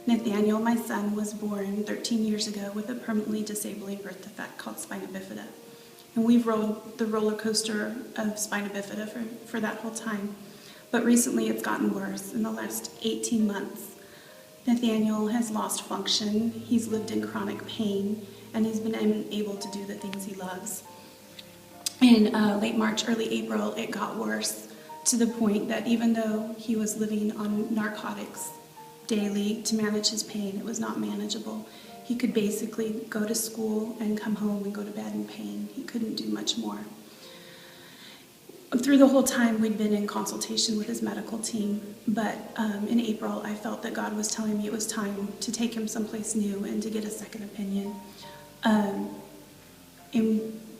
Nathaniel, my son, was born 13 years ago with a permanently disabling birth defect called spina bifida. And we've rode the roller coaster of spina bifida for that whole time. But recently it's gotten worse. In the last 18 months, Nathaniel has lost function, he's lived in chronic pain, and he's been unable to do the things he loves. In late March, early April, it got worse to the point that even though he was living on narcotics daily to manage his pain, it was not manageable. He could basically go to school and come home and go to bed in pain. He couldn't do much more. Through the whole time, we'd been in consultation with his medical team, but in April, I felt that God was telling me it was time to take him someplace new and to get a second opinion.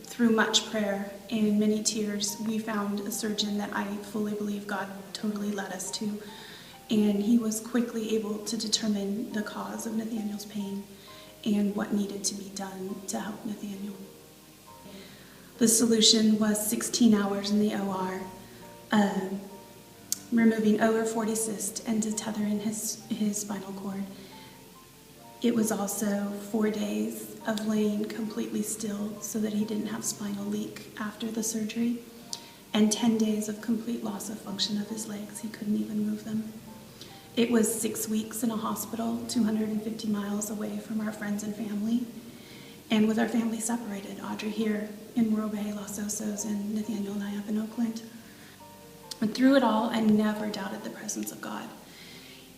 Through much prayer and many tears, we found a surgeon that I fully believe God totally led us to, and he was quickly able to determine the cause of Nathaniel's pain and what needed to be done to help Nathaniel. The solution was 16 hours in the OR, removing over 40 cysts and detethering his spinal cord. It was also 4 days of laying completely still so that he didn't have spinal leak after the surgery, and 10 days of complete loss of function of his legs. He couldn't even move them. It was 6 weeks in a hospital, 250 miles away from our friends and family, and with our family separated, Audrey here in Morro Bay, Los Osos, and Nathaniel and I up in Oakland. And through it all, I never doubted the presence of God.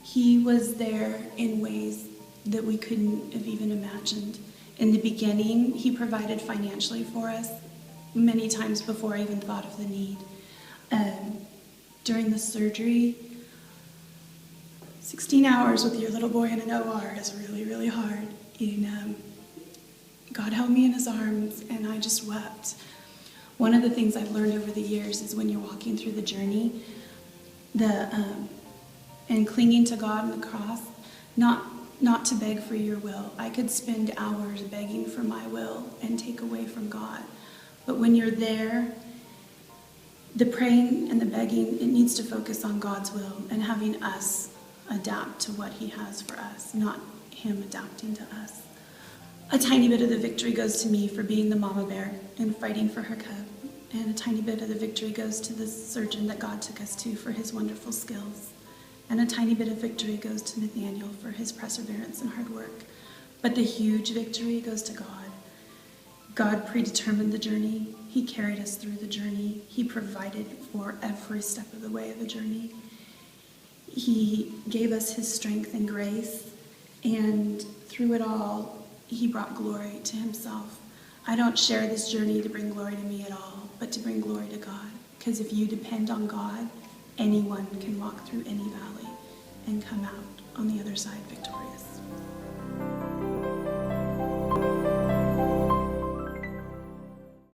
He was there in ways that we couldn't have even imagined. In the beginning, he provided financially for us many times before I even thought of the need. During the surgery, 16 hours with your little boy in an OR is really, really hard. And God held me in his arms, and I just wept. One of the things I've learned over the years is when you're walking through the journey, and clinging to God on the cross, not to beg for your will. I could spend hours begging for my will and take away from God. But when you're there, the praying and the begging, it needs to focus on God's will and having us adapt to what he has for us, not him adapting to us. A tiny bit of the victory goes to me for being the mama bear and fighting for her cub. And a tiny bit of the victory goes to the surgeon that God took us to for his wonderful skills. And a tiny bit of victory goes to Nathaniel for his perseverance and hard work. But the huge victory goes to God. God predetermined the journey. He carried us through the journey. He provided for every step of the way of the journey. He gave us his strength and grace. And through it all, he brought glory to himself. I don't share this journey to bring glory to me at all, but to bring glory to God. Because if you depend on God, anyone can walk through any valley and come out on the other side victorious.